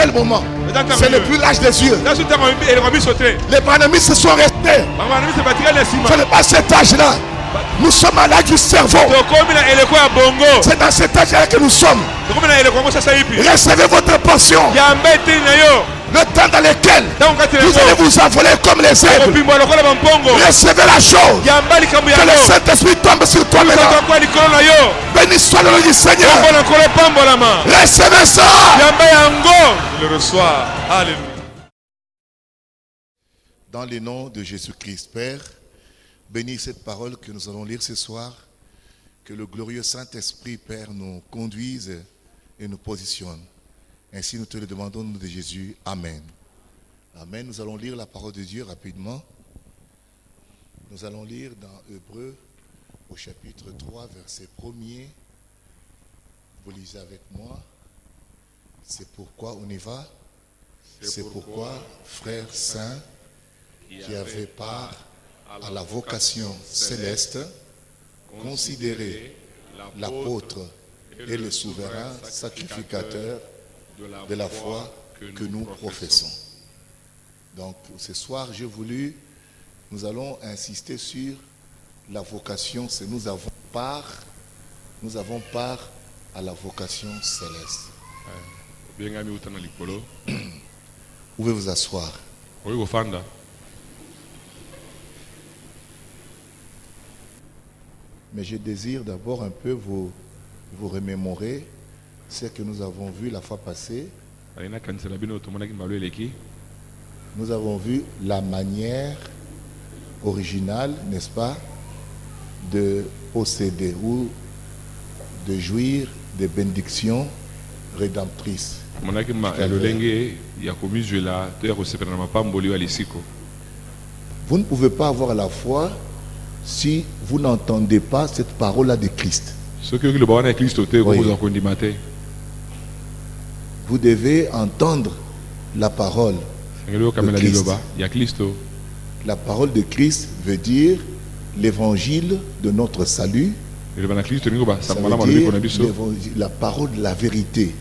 quel moment? C'est le plus large des yeux. Les Branhamistes se sont restés. Ce n'est pas cet âge-là. Nous sommes à l'âge du cerveau. C'est dans cet âge-là que nous sommes. Recevez votre portion. Le temps dans lequel vous allez vous envoler comme les aigles. Recevez la chose. Que le Saint-Esprit tombe sur toi maintenant. Béni soit le nom du Seigneur. Recevez ça. Je le reçois. Alléluia. Dans le nom de Jésus-Christ, Père, bénis cette parole que nous allons lire ce soir. Que le glorieux Saint-Esprit, Père, nous conduise et nous positionne. Ainsi nous te le demandons au nom de Jésus. Amen. Amen. Nous allons lire la parole de Dieu rapidement. Nous allons lire dans Hébreux au chapitre 3, verset 1er. Vous lisez avec moi. C'est pourquoi on y va. C'est pourquoi, frères saints, qui avaient part à la vocation céleste, considérez l'apôtre et le souverain sacrificateur de la foi que nous professons. Donc ce soir, j'ai voulu, nous allons insister sur la vocation, c'est nous avons part à la vocation céleste. Vous pouvez vous asseoir. Mais je désire d'abord un peu vous remémorer ce que nous avons vu la fois passée. Nous avons vu la manière originale, n'est-ce pas, de posséder ou de jouir des bénédictions rédemptrices. Vous ne pouvez pas avoir la foi si vous n'entendez pas cette parole-là de Christ. Oui. Vous devez entendre la parole de Christ. La parole de Christ veut dire l'évangile de notre salut. Ça veut dire la parole de la vérité.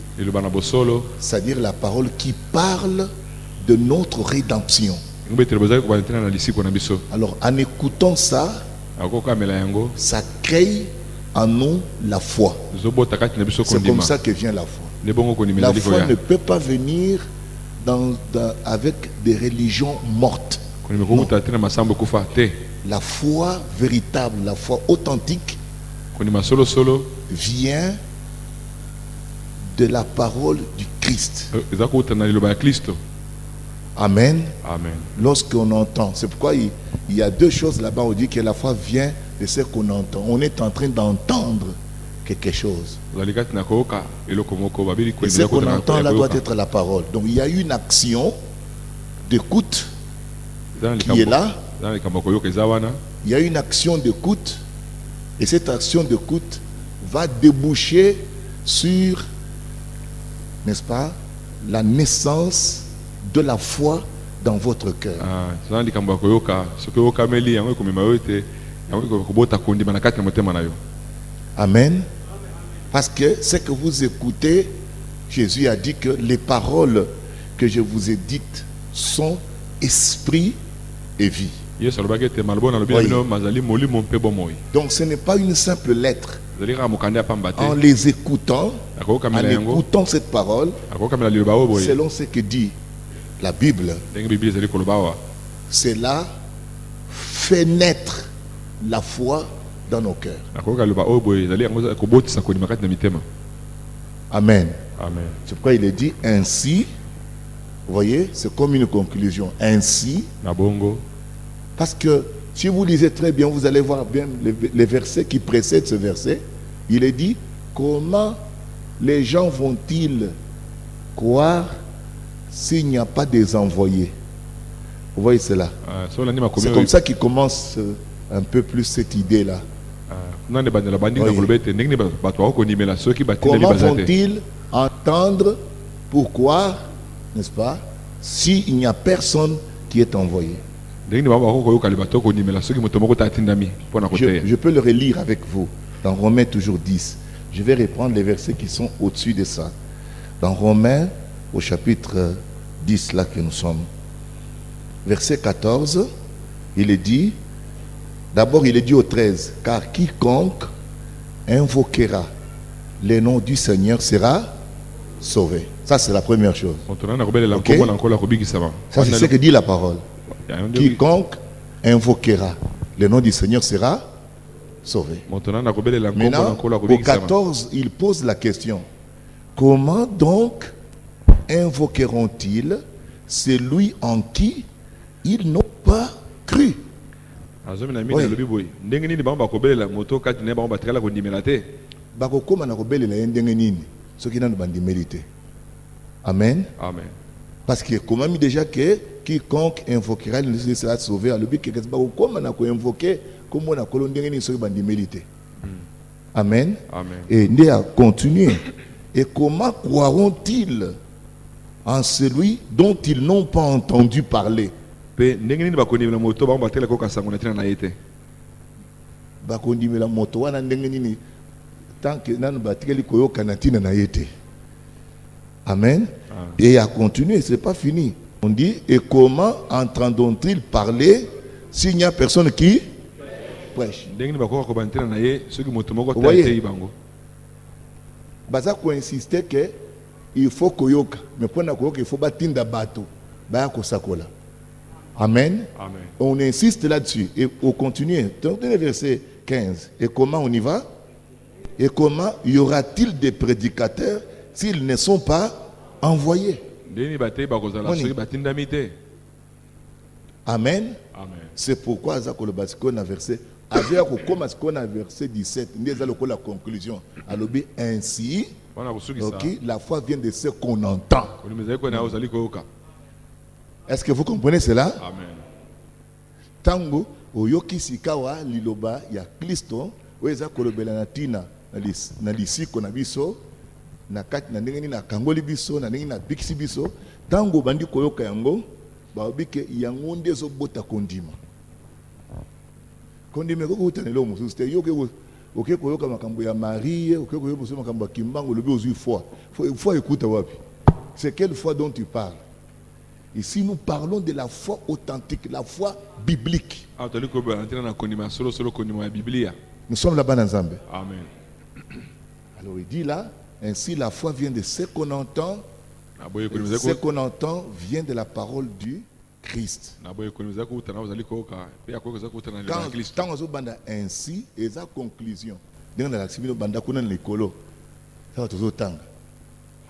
C'est-à-dire la parole qui parle de notre rédemption. Alors en écoutant ça, ça crée en nous la foi. C'est comme ça que vient la foi. La foi ne peut pas venir avec des religions mortes. Non. La foi véritable, la foi authentique vient de la parole du Christ. Amen. Amen. Lorsqu'on entend, c'est pourquoi il y a deux choses là-bas. On dit que la foi vient de ce qu'on entend. On est en train d'entendre quelque chose. Et ce qu'on entend là doit être la parole. Donc il y a une action d'écoute qui est là. Il y a une action d'écoute. Et cette action d'écoute va déboucher sur, n'est-ce pas, la naissance de la foi dans votre cœur. Amen. Parce que ce que vous écoutez, Jésus a dit que les paroles que je vous ai dites sont esprit et vie. Oui. Donc ce n'est pas une simple lettre. En les écoutant, en écoutant cette parole, selon ce que dit la Bible, cela fait naître la foi dans nos cœurs. Amen. Amen. C'est pourquoi il est dit ainsi. Vous voyez, c'est comme une conclusion. Ainsi. Parce que si vous lisez très bien, vous allez voir bien les versets qui précèdent ce verset. Il est dit, comment les gens vont-ils croire s'il n'y a pas des envoyés? Vous voyez cela? C'est comme ça qu'il commence un peu plus cette idée-là. Oui. Comment vont-ils entendre pour croire, n'est-ce pas, s'il n'y a personne qui est envoyé? Je peux le relire avec vous dans Romains toujours 10. Je vais reprendre les versets qui sont au-dessus de ça. Dans Romains au chapitre 10, là que nous sommes. Verset 14, il est dit, d'abord il est dit au 13, car quiconque invoquera le nom du Seigneur sera sauvé. Ça c'est la première chose. Okay? Ça c'est ce que dit la parole. Quiconque invoquera le nom du Seigneur sera sauvé. Maintenant, au 14, il pose la question. Comment donc invoqueront-ils celui en qui ils n'ont pas cru? Oui. Amen. Amen. Parce que comment déjà que quiconque invoquera le Seigneur sera sauvé. Amen. Amen. Et il a continué. Et comment croiront-ils en celui dont ils n'ont pas entendu parler? Amen. Et à continuer, ce n'est pas fini. On dit, et comment entendront-ils parler s'il n'y a personne qui prêche? Vous voyez, Baza ko insister que il faut koyoka, mais pour na koyoka il faut batinda bato, ba ko sakola. Amen. Amen. On insiste là-dessus et on continue. Donc le verset 15. Et comment on y va? Et comment y aura-t-il des prédicateurs s'ils ne sont pas envoyés? Amen. Amen. C'est pourquoi Zakolo Basiko na verset avec comme na verset 17, nous allons la conclusion. Alors ainsi, okay, la foi vient de ce qu'on entend. Est-ce que vous comprenez cela? Amen. Tango oyoki sikawa liloba ya Kristo weza kolobela na tina na lisiko na biso na kati na ndenge na kangoli biso na ndenge na bikisi biso tango bandi koyoka yango babike yango ndezo bota kondima kondima ko kutanelo mususu te yoke oke koyoka makambo ya Marie oke koyoka makambo ya kimbango lobi ozui foi écoute wapi? C'est quelle foi dont tu parles? Ici, nous parlons de la foi authentique, la foi biblique. Nous sommes là-bas dans Zambie. Amen. Alors il dit là, ainsi la foi vient de ce qu'on entend. Ce qu'on entend vient de la parole du Christ. Quand on banda ainsi, et sa conclusion. Dans la banda kuna l'écolo. Ça va toujours tanga.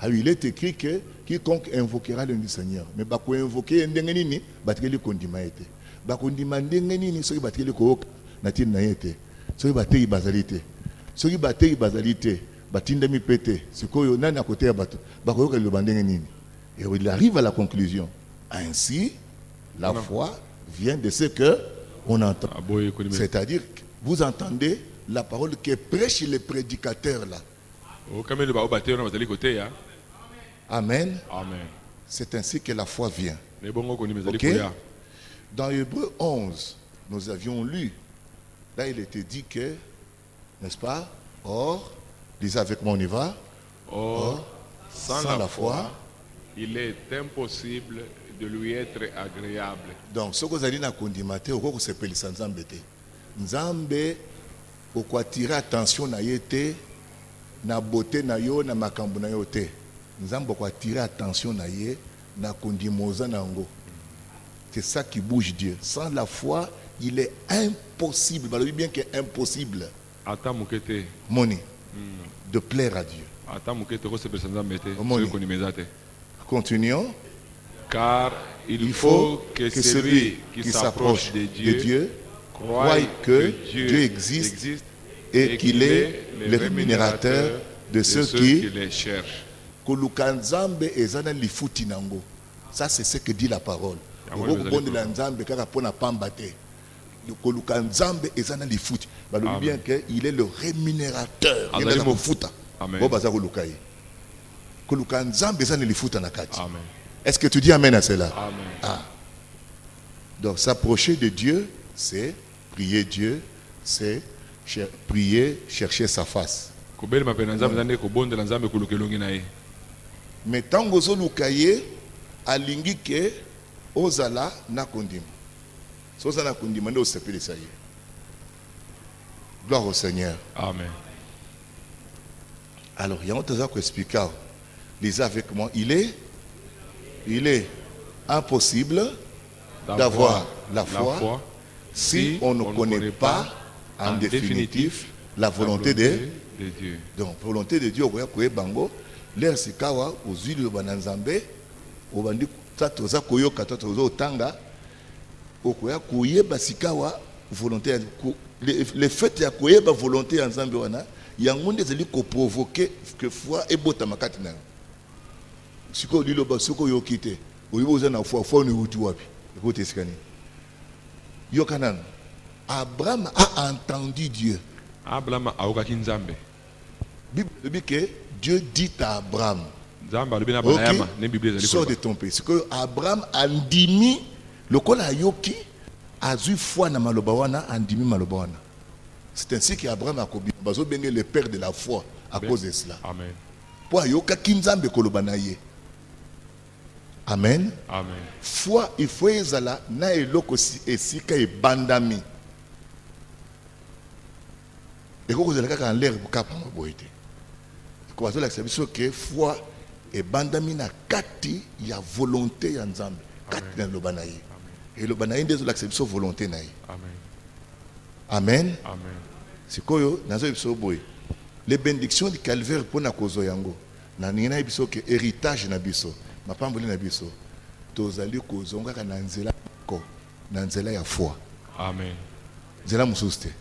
Il est écrit que quiconque invoquera le nom du Seigneur. Mais bah ko invoquer ndengenini batkeli kondima ete. Bah kondima ndengenini soki batkeli ko natin na ete. Soki batei bazalité. Soki batei bazalité, batinda mi pété. Sikoyo nani à côté ya bato. Bah ko yoka le bandengenini. Et il arrive à la conclusion. Ainsi, la foi vient de ce que on entend. C'est-à-dire que vous entendez la parole que prêche le prédicateur là. Amen. Amen. C'est ainsi que la foi vient. Okay? Dans Hébreux 11, nous avions lu, là il était dit que, n'est-ce pas? Or, lisez avec moi, on y va. Or, sans la foi, il est impossible de lui être agréable. Donc, ce que vous allez dans le condimate, au quoi se peut Nzambe te. Nzambe, au quoi tirer attention na yete, na beauté na yo, na makambu na yo te. Nzambe kwa tirer attention na ye na kondimoza nango. C'est ça qui bouge Dieu. Sans la foi, il est impossible. Bah, bien que impossible. Moni, de plaire à Dieu. Continuons. Car il faut que celui qui s'approche de Dieu croie que Dieu existe et qu'il est le rémunérateur de ceux qui les cherchent. Ça, c'est ce que dit la parole. Bien qu'il est le rémunérateur. Amen. Est-ce que tu dis amen à cela? Amen. Ah. Donc s'approcher de Dieu, c'est prier Dieu, c'est prier, chercher sa face. Mais tant que vous avez alingi ke ozala na kondima. So ça na kondima ndo sepeli ça y est. Gloire au Seigneur. Amen. Alors, il y a un autre qui explique. Lisez avec moi. Il est impossible d'avoir la foi si on ne connaît pas en définitive la volonté de Dieu. Donc, volonté de Dieu, on va bango. L'air sikawa aux huiles de bananzambe, au bandi tatoza koyo katozo tanga, au koya koye basikawa volonté. Le fait ya koye ba volonté en zambe wana, yangonde zeli ko provoquer que foi et bota makati na. Siko lilo ba siko yo kite. Oyibo za na foi ne wuti wapi. Écoutez ce kani. Yo kanan. Abraham a entendu Dieu. Abraham a okaki nzambe. Bible dit que Dieu dit à Abraham. Okay. Sors de ton pays. C'est que Abraham a ndimi le kol ayoki a eu foi na malobawana andimi malobawana. C'est ainsi qu'Abraham a kobi bazo benge le père de la foi à cause de cela. Amen. Pour ayoka kinzambe kolobanaye. Amen. Amen. Foi il faut ezala na eloko esika e bandami. Et quand vous allez en l'air pour cap en boité. Quand vous allez accepter que foi et bandami na kati ya volonté ya nzambe. Kati na lobanaye. Et le banaye des l'acceptation volonté naye. Amen. Amen. Amen. C'est quoi yo nazo biso boy. Les bénédictions du calvaire pour na kozo yango. Na nina biso que héritage na biso. Mapamboli na biso. Tozali kozo ngaka na nzela ko. Na nzela ya foi. Amen. Nzela mususte.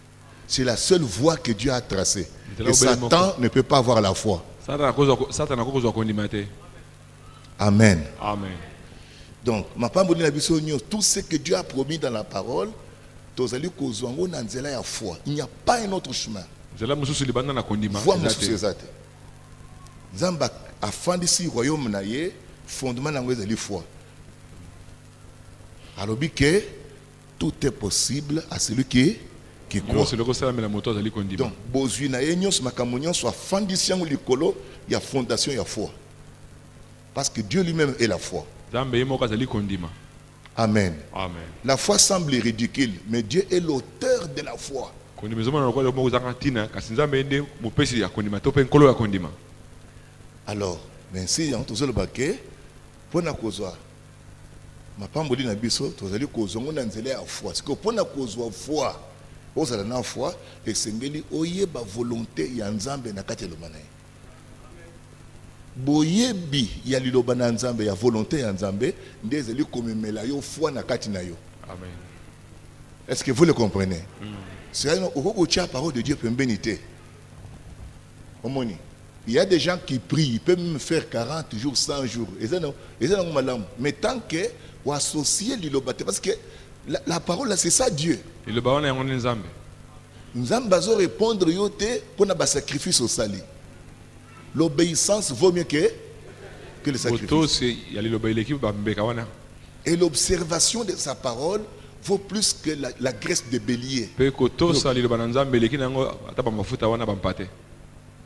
C'est la seule voie que Dieu a tracée. Et Satan ne peut pas avoir la foi. Amen. Amen. Donc, tout ce que Dieu a promis dans la parole, il n'y a pas un autre chemin. Voie Zamba a fondé le royaume na ye, fondement na ngweza li foi. Alors que tout est possible à celui qui croit. Donc, bozui na ye nyos makamonyon soit fondation likolo ya fondation ya foi. Parce que Dieu lui-même est la foi. Amen. Amen. La foi semble ridicule, mais Dieu est l'auteur de la foi. Alors, merci, on tous le baquet pour na kozwa. Ma pamboli na biso, tozali kozongo na nzela ya foi. Parce que pour na kozwa foi, ozala na foi et sengeli oyeba volonté ya nzambe na kati lobana. Boyebi ya liloba na nzambe ya volonté ya nzambe ndezeli komemela yo foi na kati na yo. Amen. Est-ce que vous le comprenez? C'est au la parole de Dieu pembenité. Omoni. Il y a des gens qui prient, ils peuvent même faire 40 jours, 100 jours. Mais tant que vous associez l'ilobate, parce que la parole, c'est ça Dieu. Nous allons répondre pour un sacrifice au sali. L'obéissance vaut mieux que le sacrifice. Et l'observation de sa parole vaut plus que la graisse de bélier.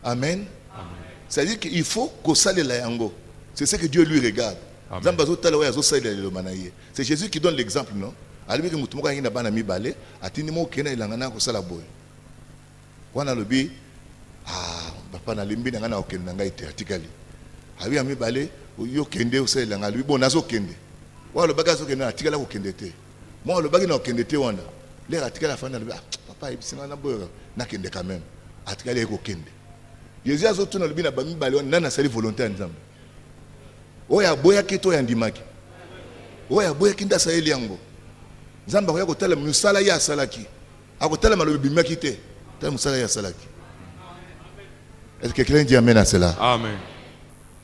Amen. C'est-à-dire qu'il faut qu'on sache la yango. C'est ce que Dieu lui regarde. C'est Jésus qui donne l'exemple, non? Papa na limbi na okende na ngai te atikali. Abi ami balé yo kende osela nga lui bon nazo kende. Wa lo bagazo kende atikala ko kende te. Moi le bagina okende te wana. Le atikala fana le papa ibisinga na boyo na kende quand même. Atikala ko kende. Jésus azo tuna le bina ba mi balé wana na sali volonté nzambe. Oya boya kito ya ndimaki. Oya boya kinda saeli yango. Nzamba ko tala musala ya salaki. Akotala malobi bimaki te. Tala musala ya salaki. Est-ce que quelqu'un dit amen à cela? Amen.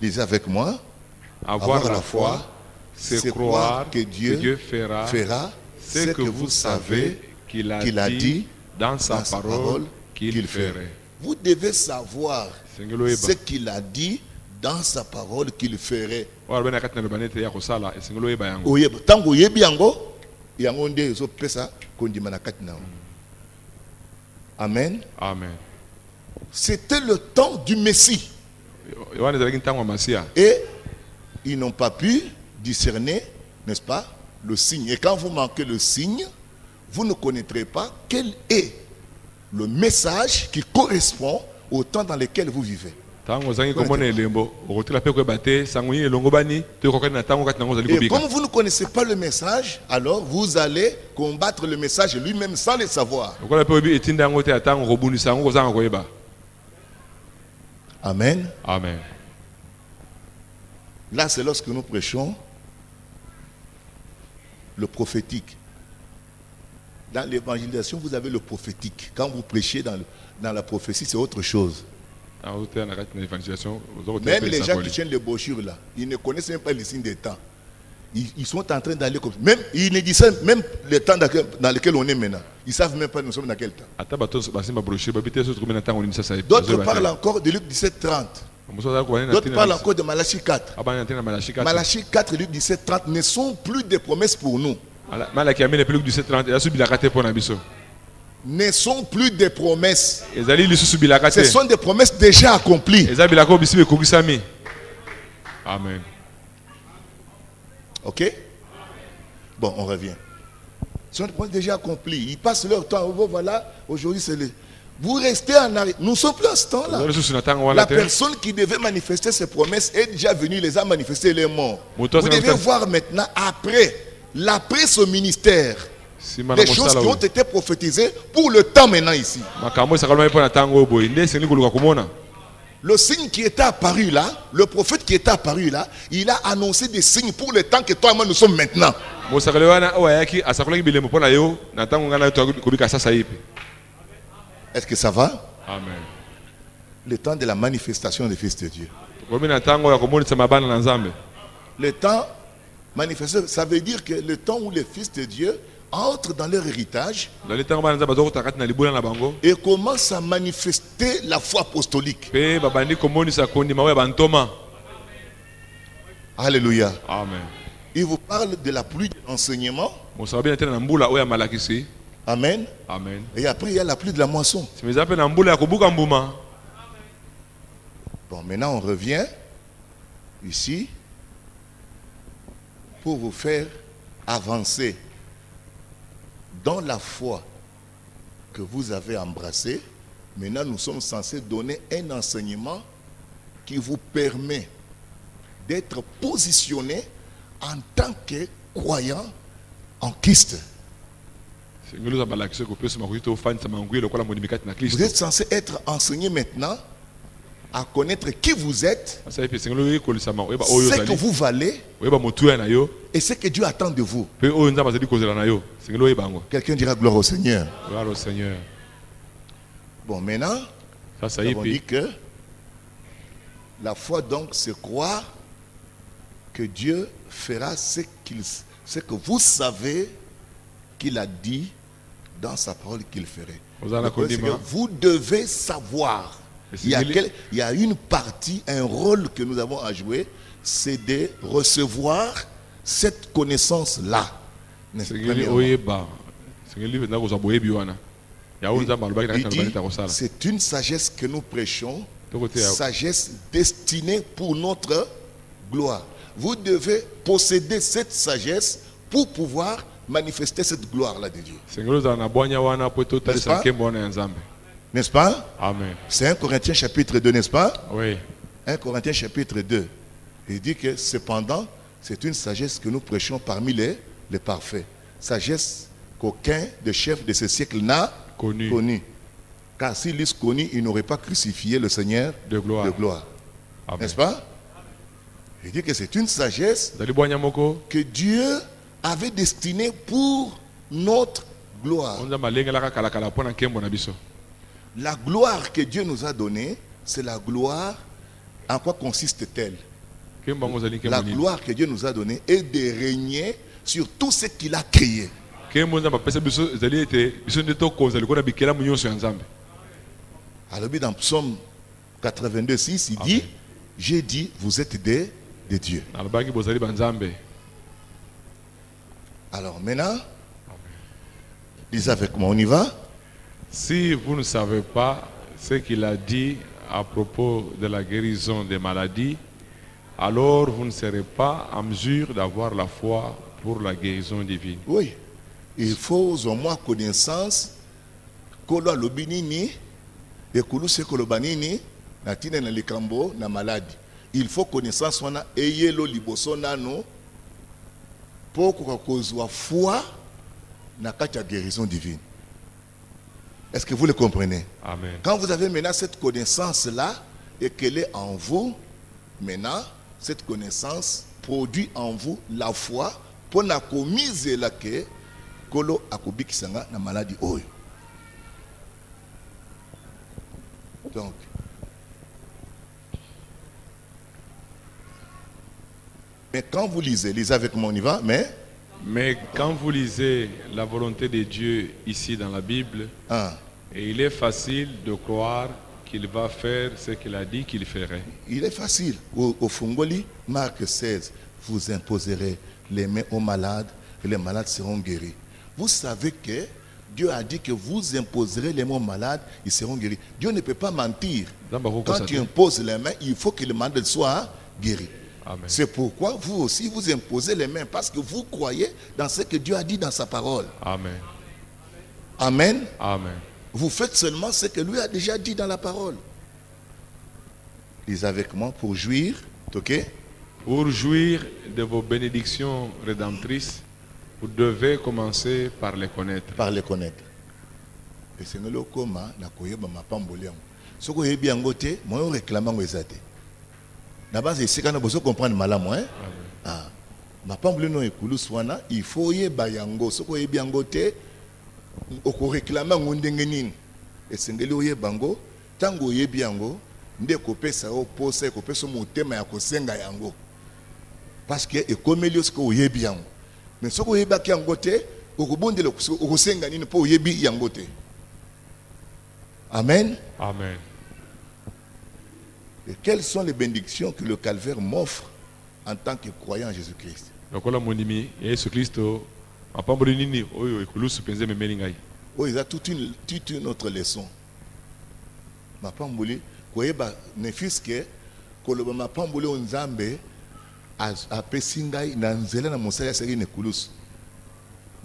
Lisez avec moi. Avoir la foi, c'est croire que Dieu fera ce que vous savez qu'il a dit dans sa parole qu'il ferait. Vous devez savoir ce qu'il a dit dans sa parole qu'il ferait. Tant que yebi yango, yango nde zo pesa kondima na kati na. Amen. Amen. C'était le temps du Messie. Et ils n'ont pas pu discerner, n'est-ce pas, le signe. Et quand vous manquez le signe, vous ne connaîtrez pas quel est le message qui correspond au temps dans lequel vous vivez. Et comme vous ne connaissez pas le message, alors vous allez combattre le message lui-même sans le savoir. Amen. Amen. Là, c'est lorsque nous prêchons le prophétique. Dans l'évangélisation, vous avez le prophétique. Quand vous prêchez dans la prophétie, c'est autre chose. Même les gens qui tiennent les brochures là, ils ne connaissent même pas les signes des temps. Ils sont en train d'aller comme ça. Même, ils ne disent même le temps dans lequel on est maintenant. Ils ne savent même pas nous sommes dans quel temps. D'autres parlent encore de Luc 17:30. D'autres parlent encore de Malachie 4. Malachie 4 et Luc 17:30 ne sont plus des promesses pour nous. Ne sont plus des promesses. Ce sont des promesses déjà accomplies. Amen. Ok? Bon, on revient. Ce sont des promesses déjà accomplies. Ils passent leur temps. Voilà, aujourd'hui c'est le... Vous restez en arrière. Nous ne sommes plus à ce temps-là. La personne qui devait manifester ses promesses est déjà venue, les a manifestées, elle est morte. Vous devez voir maintenant, l'après ce ministère, les choses qui ont été prophétisées pour le temps maintenant ici. Le signe qui était apparu là, le prophète qui était apparu là, il a annoncé des signes pour le temps que toi et moi nous sommes maintenant. Est-ce que ça va? Amen. Le temps de la manifestation des fils de Dieu. Le temps manifesté, ça veut dire que le temps où les fils de Dieu entrent dans leur héritage et commencent à manifester la foi apostolique. Alléluia. Amen. Il vous parle de la pluie de l'enseignement. Amen. Amen. Et après il y a la pluie de la moisson. Bon, maintenant on revient ici pour vous faire avancer dans la foi que vous avez embrassée. Maintenant, nous sommes censés donner un enseignement qui vous permet d'être positionné en tant que croyant en Christ. Vous êtes censé être enseigné maintenant à connaître qui vous êtes, ce que vous valez et ce que Dieu attend de vous. Quelqu'un dira gloire au Seigneur. Gloire au Seigneur. Bon, maintenant, nous avons dit que la foi donc c'est croire que Dieu fera ce que vous savez qu'il a dit dans sa parole qu'il ferait. Vous devez savoir. Il y a une partie, un rôle que nous avons à jouer, c'est de recevoir cette connaissance-là. C'est une sagesse que nous prêchons, sagesse destinée pour notre gloire. Vous devez posséder cette sagesse pour pouvoir manifester cette gloire-là de Dieu. N'est-ce pas? Amen. C'est 1 Corinthiens chapitre 2, n'est-ce pas? Oui. 1 Corinthiens chapitre 2. Il dit que cependant, c'est une sagesse que nous prêchons parmi les parfaits. Sagesse qu'aucun des chefs de ce siècle n'a connue. Car s'ils l'eussent connue, ils n'auraient pas crucifié le Seigneur de gloire. N'est-ce pas? Il dit que c'est une sagesse que Dieu avait destinée pour notre gloire. La gloire que Dieu nous a donnée, c'est la gloire. En quoi consiste-t-elle? La gloire que Dieu nous a donnée est de régner sur tout ce qu'il a créé. Alors dans Psaume 82:6, il dit, j'ai dit, vous êtes des dieux. Alors maintenant, lisez avec moi, on y va? Si vous ne savez pas ce qu'il a dit à propos de la guérison des maladies, alors vous ne serez pas en mesure d'avoir la foi pour la guérison divine. Oui. Il faut au moins connaissance que la lobinini et que le sekolobanini na tine na likambo na maladie. Il faut connaissance wana eyelo liboso nano pour kozwa foi na kati ya guérison divine. Est-ce que vous le comprenez? Amen. Quand vous avez maintenant cette connaissance-là et qu'elle est en vous, maintenant, cette connaissance produit en vous la foi pour la commise la que kolo akobikisanga na maladie oyo. Donc, mais quand vous lisez avec moi, on y va, mais quand vous lisez la volonté de Dieu ici dans la Bible, et il est facile de croire qu'il va faire ce qu'il a dit qu'il ferait. Il est facile. Au Fongoli, Marc 16, vous imposerez les mains aux malades et les malades seront guéris. Vous savez que Dieu a dit que vous imposerez les mains aux malades, ils seront guéris. Dieu ne peut pas mentir. Quand tu imposes les mains, il faut que le malade soit guéri. C'est pourquoi vous aussi vous imposez les mains parce que vous croyez dans ce que Dieu a dit dans sa parole. Amen. Amen. Amen. Vous faites seulement ce que lui a déjà dit dans la parole. Lisez avec moi pour jouir, ok? Pour jouir de vos bénédictions rédemptrices, vous devez commencer par les connaître. Par les connaître. Et c'est le coma, la koyeba ma pamboliam. Ce que vous bien goté, moi on réclame en ezate. D'abord c'est quand vous comprendre malamu, hein? Ah, ma pamboliam no ekulu swana, il faut y bayango. Ce que vous bien goté, on réclame en ndengenin. Et c'est le bango, tango yebiango, nde kopesa o pose kopesa motema ya kosenga yango. Parce que et comme elio ce que vous yebiango. Mais ce que vous yebaki yango te, okobondela okosenga nini po yebi yango te. Amen. Amen. Et quelles sont les bénédictions que le calvaire m'offre en tant que croyant en Jésus-Christ? Donc là mon ami, Jésus-Christ apamboli nini oyo ekulusu penze memeli ngai. Oh, il a toute une autre leçon. Ma pamboli koyeba ne fiske koloba ma pamboli onzambe a pesingai na nzela na mosala seri ne kulusu.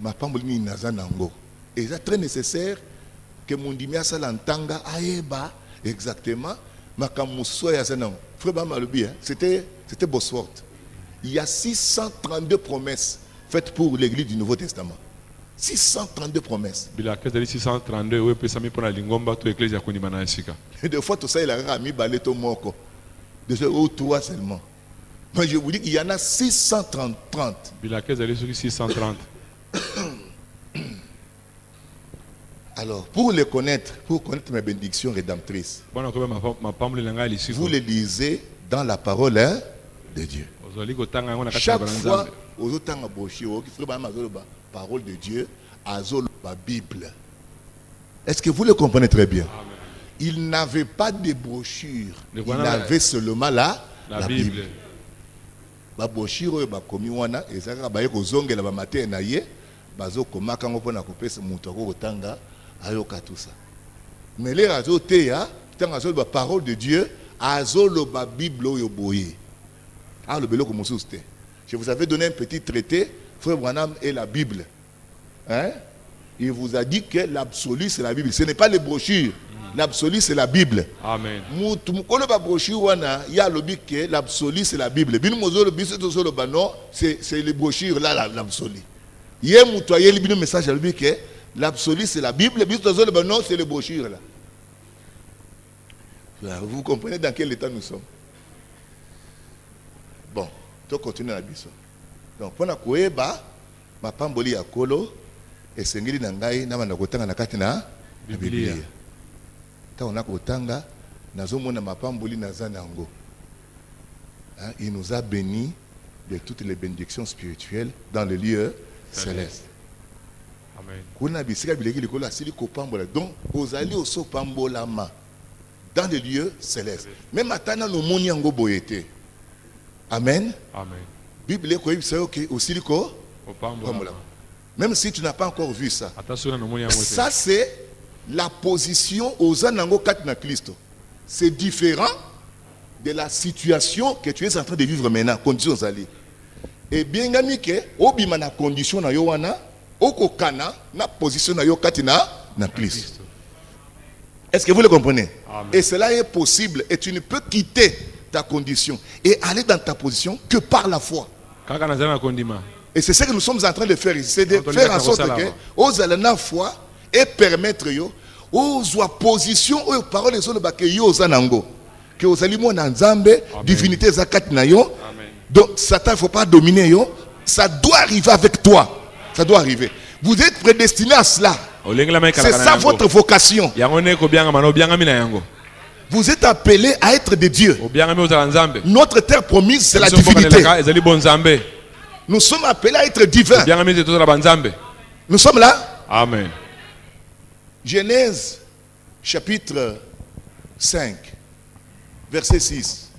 Ma pamboli ni nazanango. Et c'est très nécessaire que mon dimia salantanga aeba exactement makamuso ya zanango. Frère Bamalubi, c'était Bosworth. Il y a 632 promesses faites pour l'église du Nouveau Testament. 632 promesses. Et des fois, tout ça, il a mis Baleto Moko. De ce ou trois seulement. Mais je vous dis qu'il y en a 630. Alors, pour connaître mes bénédictions rédemptrices, vous les lisez dans la parole de Dieu. Chaque fois, parole de Dieu, la Bible. Est-ce que vous le comprenez très bien? Amen. Il n'avait pas de brochure, il avait seulement la Bible. La brochure, comme wana, et ça, ba yeko zonge la ba matin na ye, bazo komaka ngo pona kopesa mutu ko tanga ayoka tout ça. Mais les razo te ya, tanga zo ba parole de Dieu, azolo ba Bible oyo boye. Ah le belo comme souste. Je vous avais donné un petit traité, Frère Branham et la Bible. Hein? Il vous a dit que l'absolu c'est la Bible. Ce n'est pas les brochures. L'absolu c'est la Bible. Amen. Il y a le but que l'absolu c'est la Bible. C'est les brochures là, l'absolu. Il y a un message à lui que l'absolu c'est la Bible. C'est les brochures là. Vous comprenez dans quel état nous sommes? Bon, tu continues la biso. Donc, pour la koeba, ma pamboli ya kolo, et sengeli nangai, na manda kotanga na kati na Biblia. Ta on a kotanga, nazo mona ma pamboli na zanango. Il nous a bénis de toutes les bénédictions spirituelles dans le lieu céleste. Amen. Kuna bisika bileki likola sili ko pambola. Donc, ozali oso pambola ma dans le lieu céleste. Même atana no moni yango boyete. Amen. Amen. Bible aussi même si tu n'as pas encore vu ça. Ça c'est la position aux anango katina Christo. C'est différent de la situation que tu es en train de vivre maintenant, conditions allées. Et bien que obima na condition na yo wana, okokana na position na yo katina na Christ. Est-ce que vous le comprenez? Amen. Et cela est possible et tu ne peux quitter ta condition et aller dans ta position que par la foi. Et c'est ce que nous sommes en train de faire ici, c'est de faire en sorte que aux allez la foi et permettre yo aux position aux paroles des autres que yo zanango que aux aliments nzambe divinité zakati na yo. Donc Satan il faut pas dominer yo, ça doit arriver avec toi. Ça doit arriver. Vous êtes prédestiné à cela. C'est ça votre vocation. Vous êtes appelés à être des dieux. Notre terre promise, c'est la divinité. Nous sommes appelés à être divins. Nous sommes là. Amen. Genèse chapitre 5, verset 6.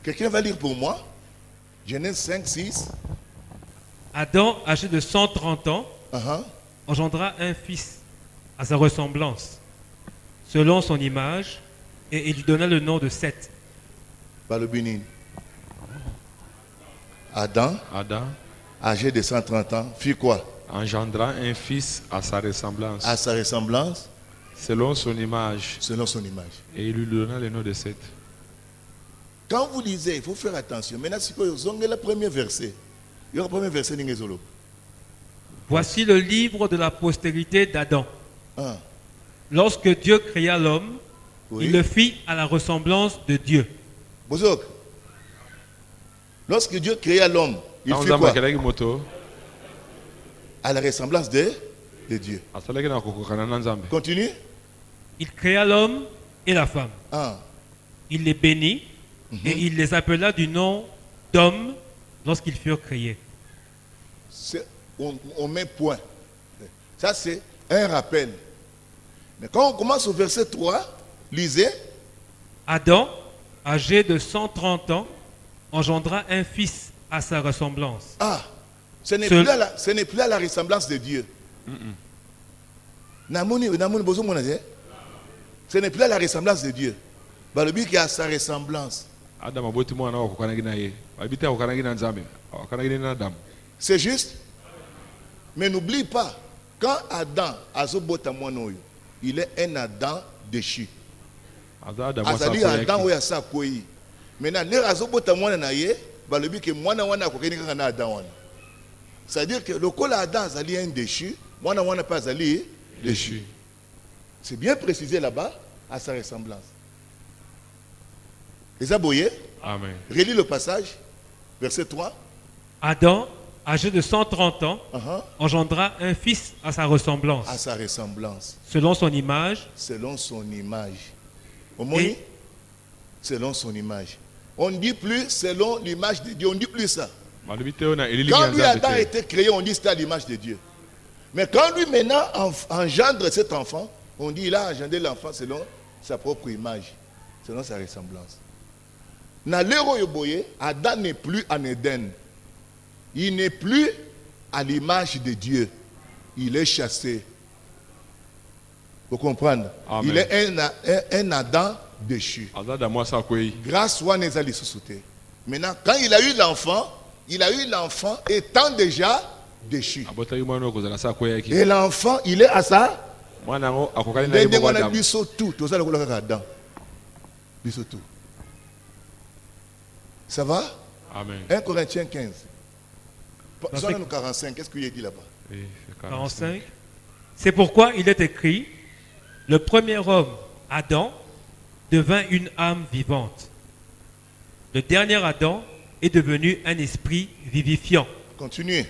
Quelqu'un va lire pour moi? Genèse 5, 6. Adam, âgé de 130 ans, engendra un fils à sa ressemblance, selon son image, et il lui donna le nom de Seth. Adam, âgé de 130 ans, fit quoi? Engendra un fils à sa ressemblance. À sa ressemblance. Selon son image. Selon son image. Et il lui donna le nom de Seth. Quand vous lisez, il faut faire attention. Maintenant, si vous avez le premier verset, il y a le premier verset. Voici le livre de la postérité d'Adam. Lorsque Dieu créa l'homme, il le fit à la ressemblance de Dieu. Lorsque Dieu créa l'homme, il fit quoi? À la ressemblance de Dieu. Continue. Il créa l'homme et la femme. Il les bénit et il les appela du nom d'homme lorsqu'ils furent créés. On met point. Ça, c'est un rappel. Mais quand on commence au verset 3, lisez. Adam, âgé de 130 ans, engendra un fils à sa ressemblance. Ce n'est plus à la ressemblance de Dieu. Ce n'est plus à la ressemblance de Dieu. Le but qui a sa ressemblance. C'est juste. Mais n'oublie pas, quand Adam a zobota monoyo, il est un Adam déchu. Azali Adam oya sa koyi. Maintenant, les azobota mona na ye, le but que mona wana kokeni kana Adam wana. C'est-à-dire que le col Adam azali un déchu, mona wana pas azali déchu. C'est bien précisé là-bas à sa ressemblance. Les aboyés. Amen. Relis le passage, verset 3. Adam, âgé de 130 ans, engendra un fils à sa ressemblance. À sa ressemblance. Selon son image. Selon son image. Selon son image. On ne dit plus selon l'image de Dieu, on ne dit plus ça. Quand lui Adam a été créé, on dit c'était à l'image de Dieu. Mais quand lui maintenant engendre cet enfant, on dit il a engendré l'enfant selon sa propre image, selon sa ressemblance. Adam n'est plus en Éden. Il n'est plus à l'image de Dieu. Il est chassé. Vous comprenez? Amen. Il est un Adam déchu. Grâce à Nezali Sousouté. Maintenant, quand il a eu l'enfant étant déjà déchu. Et l'enfant, il est à ça. Ça va? Amen. 1 Corinthiens 15. 45, qu'est-ce qu'il a dit là-bas? 45. C'est pourquoi il est écrit, le premier homme, Adam, devint une âme vivante. Le dernier Adam est devenu un esprit vivifiant. Continuez.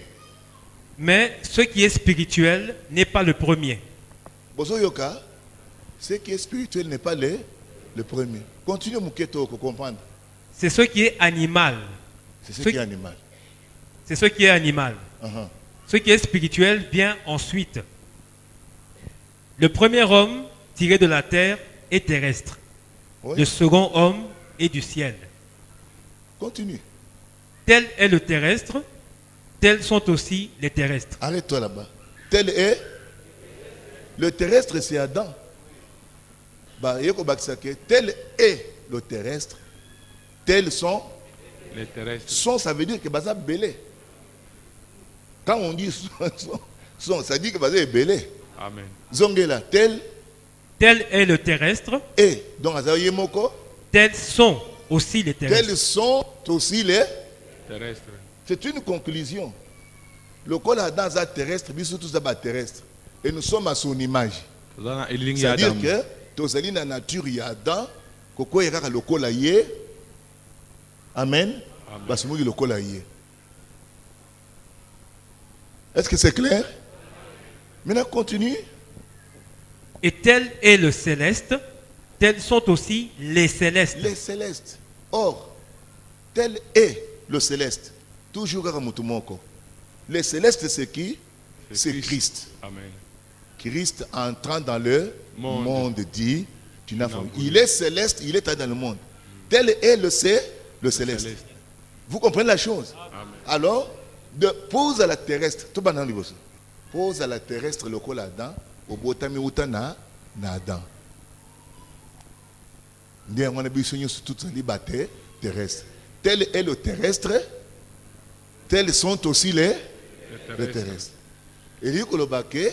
Mais ce qui est spirituel n'est pas le premier. Bozoyoka, ce qui est spirituel n'est pas le premier. Continuez, Mouketo, pour comprendre. C'est ce qui est animal. C'est ce qui est animal. C'est ce qui est animal. Ce qui est spirituel vient ensuite. Le premier homme tiré de la terre est terrestre. Oui. Le second homme est du ciel. Continue. Tel est le terrestre, tels sont aussi les terrestres. Arrête-toi là-bas. Tel est le terrestre, c'est Adam. Tel est le terrestre, tels sont les terrestres. Son, ça veut dire que baza belé. Quand on dit son, ça dit que baza est belé. Amen. Zongela, tel est le terrestre. Et donc azaye moko. Tels sont aussi les terrestres. Tels sont aussi les terrestres. C'est une conclusion. Le col Adam est terrestre, mais surtout c'est terrestre. Et nous sommes à son image. C'est-à-dire que tous les la nature y a Adam, koko yaka le col aïe. Amen. Parce que le col aïe. Est-ce que c'est clair? Maintenant continue. Et tel est le céleste, tels sont aussi les célestes. Les célestes. Or, tel est le céleste. Toujours à Mutumoko. Les célestes, c'est qui? C'est Christ. Amen. Christ entrant dans le monde dit, il est céleste, il est dans le monde. Tel est le céleste. Vous comprenez la chose? Amen. Alors, de pose à la terrestre, tout banal pose à la terrestre le col Adam, au botami utana na Adam. Nous avons besoin de toute liberté terrestre. Tel est le terrestre, tels sont aussi les terrestres. Et dit que le baquet,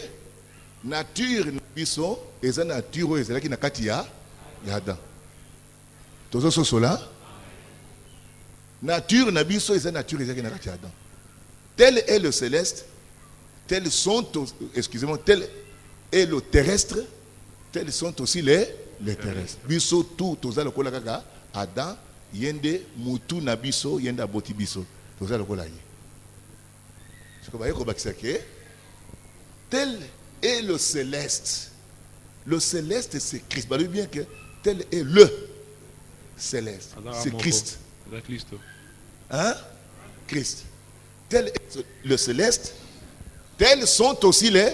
nature biso, et la nature est qui n'a qu'à tia, Adam. Tous ceux cela, nature nabiso et la nature est qui n'a qu'à tia Adam. Tel est le céleste, tels sont, excusez-moi, tel est le terrestre, tels sont aussi les terrestres. Biso tout, tous les kola kaka, Adam, yende mutu nabiso, yende aboti biso, tous les kola yi. Ce que vous voyez, tel est le céleste. Le céleste, c'est Christ. Vous voyez bien que tel est le céleste. C'est Christ. Hein? Christ. Tel est le céleste. Tels sont aussi les.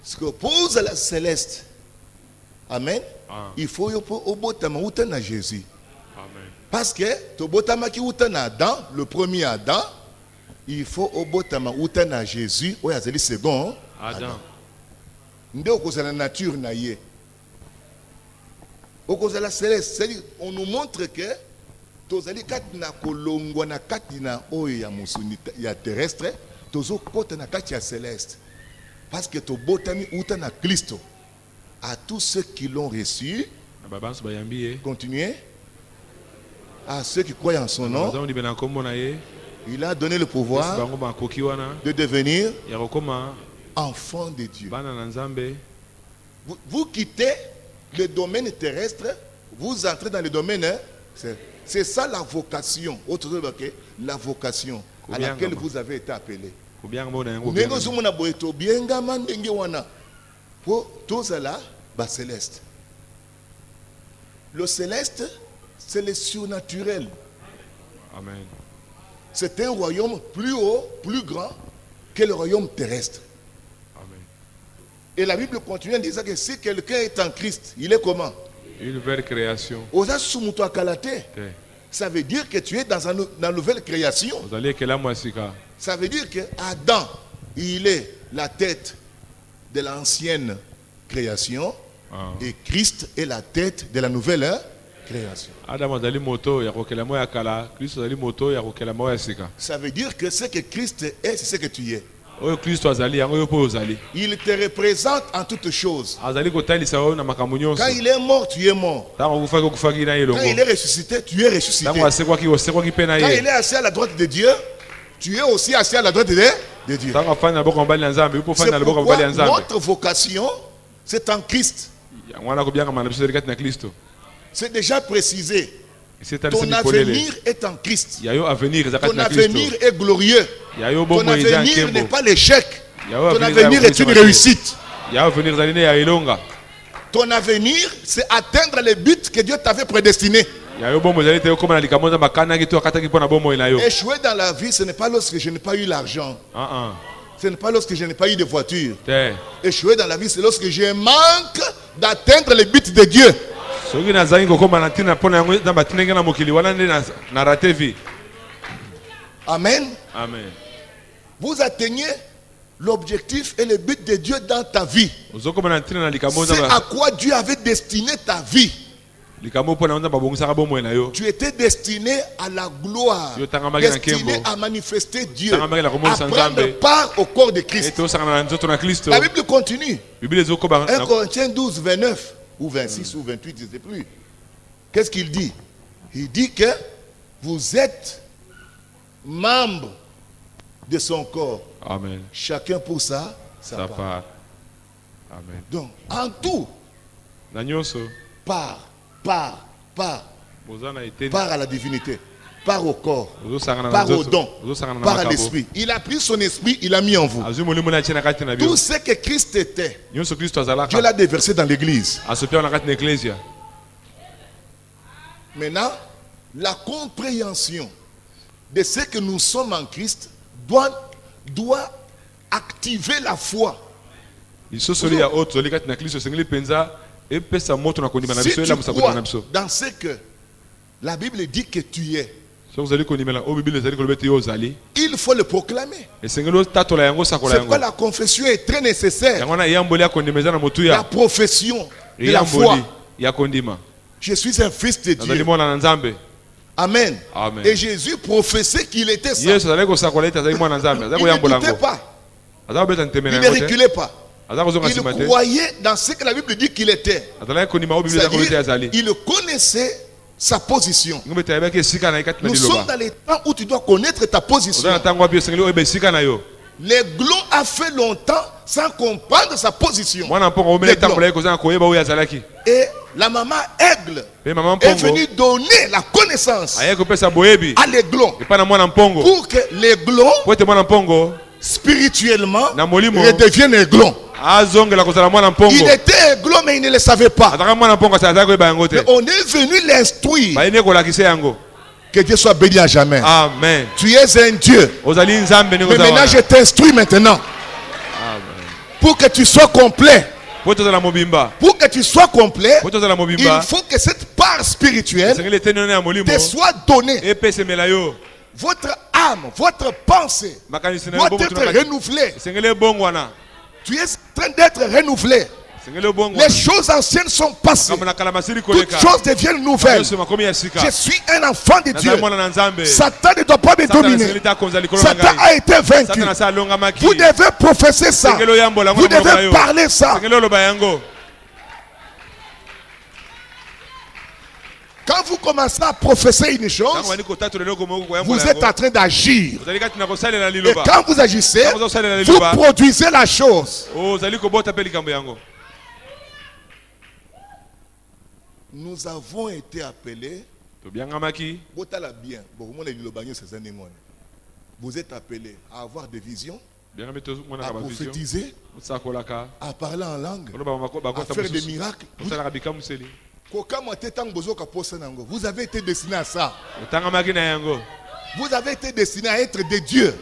Ce que pose la céleste. Amen. Il faut au botama outana Jésus. Parce que to botama ki outana Adam, le premier Adam. Il faut au botama outana Jésus. Oui, c'est le second Adam. Nde okoza la nature na ye. Okoza la céleste. C'est-à-dire, on nous montre que tozali kati na kolongwa na kati na oyo ya musuni ya terrestre, tozo kota na kati ya céleste. Parce que to botami outana Christo. À tous ceux qui l'ont reçu, continuez. À ceux qui croient en son nom, il a donné le pouvoir de devenir enfant de Dieu. Vous quittez le domaine terrestre, vous entrez dans le domaine. C'est ça la vocation. La vocation à laquelle vous avez été appelé. Céleste. Le céleste, c'est le surnaturel. Amen. C'est un royaume plus haut, plus grand que le royaume terrestre. Amen. Et la Bible continue en disant que si quelqu'un est en Christ, il est comment? Une nouvelle création. Ça veut dire que tu es dans une nouvelle création. Ça veut dire que Adam, il est la tête de l'ancienne création. Et Christ est la tête de la nouvelle création. Ça veut dire que ce que Christ est, c'est ce que tu es. Il te représente en toutes choses. Quand il est mort, tu es mort. Quand il est ressuscité, tu es ressuscité. Quand il est assis à la droite de Dieu, tu es aussi assis à la droite de Dieu. C'est pourquoi notre vocation, c'est en Christ. C'est déjà précisé. Ton avenir est en Christ. Ton avenir est glorieux. Ton avenir n'est pas l'échec. Ton avenir est une réussite. Ton avenir, c'est atteindre les buts que Dieu t'avait prédestinés. Échouer dans la vie, ce n'est pas lorsque je n'ai pas eu l'argent. Ce n'est pas lorsque je n'ai pas eu de voiture. Échouer dans la vie, c'est lorsque j'ai manque d'atteindre les buts de Dieu. Amen. Amen. Vous atteignez l'objectif et le but de Dieu dans ta vie. C'est à quoi Dieu avait destiné ta vie. Tu étais destiné à la gloire, destiné à manifester Dieu, à prendre part au corps de Christ. La Bible continue. 1 Corinthiens 12, 29 ou 26 ou 28, je ne sais plus. Qu'est-ce qu'il dit? Il dit que vous êtes membre de son corps. Amen. Chacun pour sa part. Amen. Donc, en tout, part à la divinité, part au corps, part au don, part à l'esprit. Il a pris son esprit, il a mis en vous. Tout ce que Christ était, Dieu l'a déversé dans l'église. Maintenant, la compréhension de ce que nous sommes en Christ doit activer la foi. Si tu crois dans ce que la Bible dit que tu es, il faut le proclamer. C'est pourquoi la confession est très nécessaire. La profession de la foi. Je suis un fils de Dieu. Amen. Amen. Et Jésus prophétisait qu'il était ça. Il ne doutait pas. Il ne reculait pas. Il croyait dans ce que la Bible dit qu'il était. C'est-à-dire, il connaissait sa position. Nous sommes dans les temps où tu dois connaître ta position. L'aiglon a fait longtemps sans comprendre sa position. Et la maman aigle est venue donner la connaissance à l'aiglon pour que l'aiglon spirituellement redevienne aiglon. Il était aiglon mais il ne le savait pas. Mais on est venu l'instruire. Que Dieu soit béni à jamais. Amen. Tu es un Dieu. Mais maintenant je t'instruis maintenant. Amen. Pour que tu sois complet. Pour que tu sois complet, il faut que cette part spirituelle te soit donnée. Votre âme, votre pensée doit être renouvelée. Tu es en train d'être renouvelé. Les choses anciennes sont passées. Toutes choses deviennent nouvelles. Je suis un enfant de Dieu. Satan ne doit pas me dominer. Satan a été vaincu. Vous devez professer ça. Vous devez parler ça. Quand vous commencez à professer une chose, vous êtes en train d'agir. Et quand vous agissez, vous produisez la chose. Nous avons été appelés. Vous êtes appelés à avoir des visions, à prophétiser, à parler en langue, à faire des miracles. Vous avez été destiné à ça. Vous avez été destiné à être des dieux.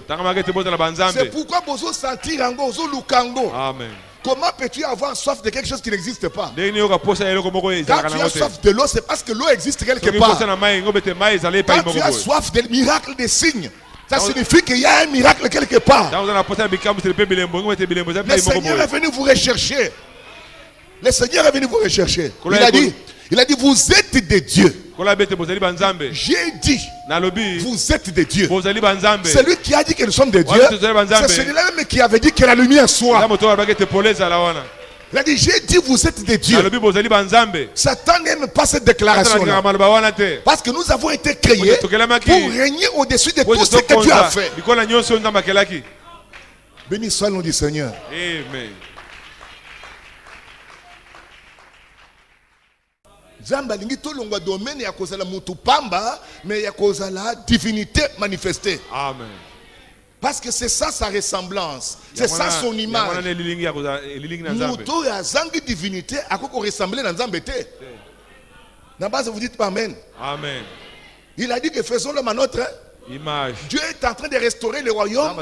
C'est pourquoi vous sentir ango, lukango. Amen. Comment peux-tu avoir soif de quelque chose qui n'existe pas? Quand tu as soif de l'eau, c'est parce que l'eau existe quelque part. Quand tu as soif des miracles, des signes, ça signifie qu'il y a un miracle quelque part. Le Seigneur est venu vous rechercher. Le Seigneur est venu vous rechercher. Il a dit, vous êtes des dieux. J'ai dit, vous êtes des dieux. C'est lui qui a dit que nous sommes des dieux. C'est celui-là même qui avait dit que la lumière soit. Il a dit, j'ai dit, vous êtes des dieux. Satan n'aime pas cette déclaration-là. Parce que nous avons été créés pour régner au-dessus de tout ce que Dieu a fait. Béni soit le nom du Seigneur. Amen. Domaine ya kozala mutu pamba, mais ya kozala divinité manifestée. Amen. Parce que c'est ça sa ressemblance, c'est ça son image. Mutu ya zangi divinité akoko ressembler na Nzambe te. Na base vous dites pas amen. Amen. Il a dit que faisons-le à notre image. Dieu est en train de restaurer le royaume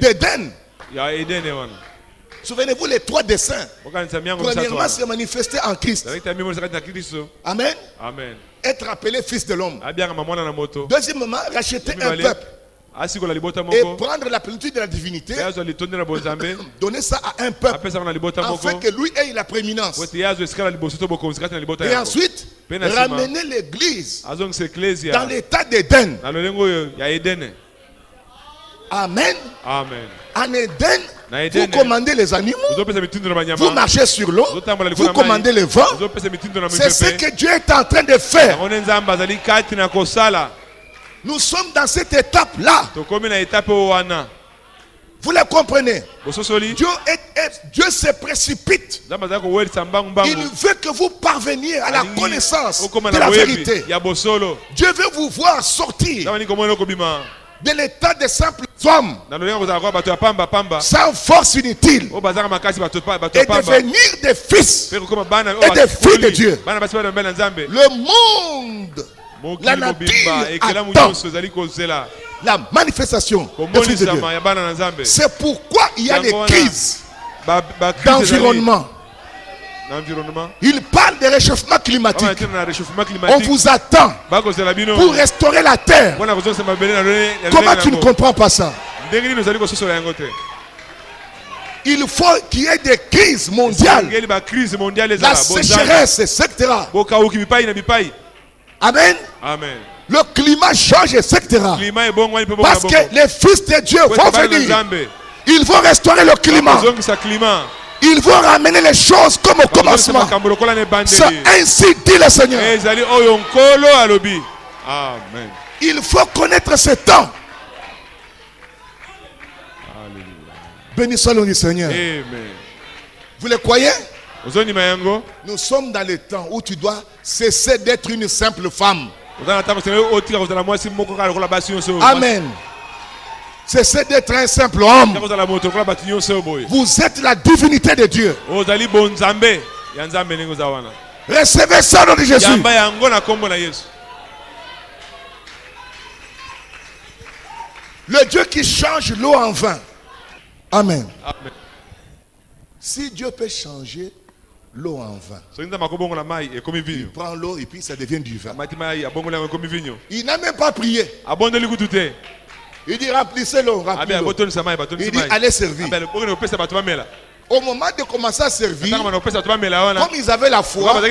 d'Éden. Souvenez-vous les trois desseins. Premièrement, c'est manifesté en Christ. Amen. Amen. Être appelé fils de l'homme. Deuxièmement, racheter un peuple. Et prendre la plénitude de la divinité. Donner ça à un peuple. Afin que lui ait la prééminence. Et ensuite, ramener l'église dans l'état d'Éden. Amen. Amen. En Éden, vous commandez les animaux, vous marchez sur l'eau, vous commandez le vent. C'est ce que Dieu est en train de faire. Nous sommes dans cette étape-là. Vous la comprenez? Dieu se précipite. Il veut que vous parveniez à la connaissance de la vérité. Dieu veut vous voir sortir de l'état de simples hommes, sans force inutile, et devenir des fils et des filles de Dieu. Le monde, la nature attend la manifestation des fils de Dieu. C'est pourquoi il y a des crises d'environnement. Il parle de réchauffement climatique. On vous attend pour restaurer la terre. Comment tu ne comprends pas ça? Il faut qu'il y ait des crises mondiales. La sécheresse, etc. Amen. Amen. Le climat change, etc. Parce que les fils de Dieu vont venir. Ils vont restaurer le climat. Ils vont ramener les choses comme au commencement. C'est ainsi dit le Seigneur. Amen. Il faut connaître ce temps. Béni soit le nom du Seigneur. Amen. Vous le croyez? Nous sommes dans le temps où tu dois cesser d'être une simple femme. Amen. Cessez d'être un simple homme. Vous êtes la divinité de Dieu. Recevez ça au nom de Jésus. Le Dieu qui change l'eau en vin. Amen. Amen. Si Dieu peut changer l'eau en vin, il prend l'eau et puis ça devient du vin. Il n'a même pas prié. Il dit remplissez l'eau, remplissez-l'eau. Il dit allez servir. Au moment de commencer à servir, comme ils avaient la foi,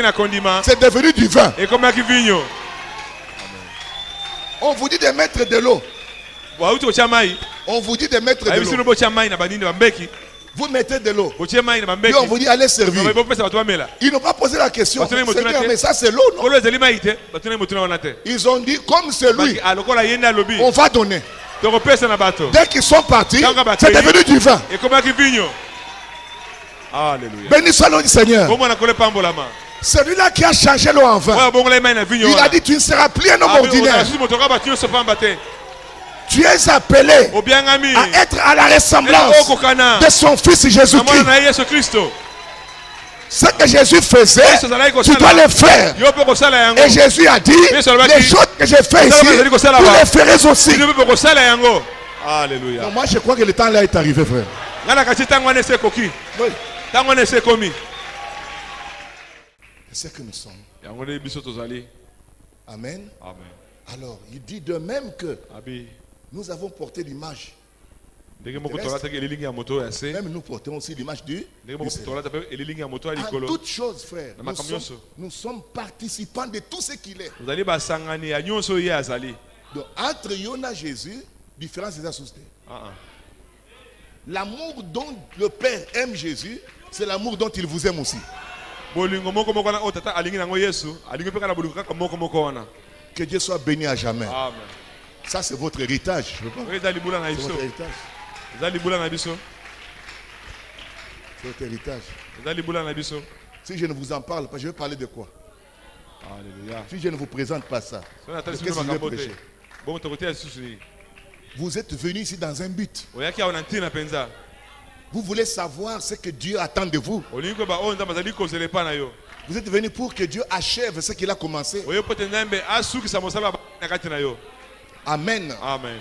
c'est devenu du vin. On vous dit de mettre de l'eau. On vous dit de mettre de l'eau. Vous mettez de l'eau. Et on vous dit allez servir. Ils n'ont pas posé la question. Seigneur, mais ça c'est l'eau, non? Ils ont dit comme c'est lui, on va donner. Dès qu'ils sont partis, c'est devenu du vin. Alléluia. Béni soit le nom du Seigneur. Celui-là qui a changé l'eau en vin, il a dit tu ne seras plus un homme ordinaire. Tu es appelé à être à la ressemblance de son fils Jésus-Christ. Ce que Jésus faisait, tu dois le faire. Et Jésus a dit, les choses que j'ai fait ici, vous les ferez aussi. Alléluia. Non, moi je crois que le temps là est arrivé, frère. Oui. C'est ce que nous sommes. Amen. Alors, il dit de même que nous avons porté l'image. Même nous portons aussi l'image du Seigneur. En toutes choses, frère, nous sommes participants de tout ce qu'il est. Donc, entre Yona et Jésus, différence des associés. L'amour dont le Père aime Jésus, c'est l'amour dont il vous aime aussi. Que Dieu soit béni à jamais. Amen. Ça, c'est votre héritage. C'est votre héritage. C'est votre héritage. Si je ne vous en parle pas, je vais parler de quoi? Alléluia. Si je ne vous présente pas ça, qu'est-ce que je vais prêcher? Vous êtes venus ici dans un but. Vous voulez savoir ce que Dieu attend de vous. Vous êtes venus pour que Dieu achève ce qu'il a commencé. Amen. Amen.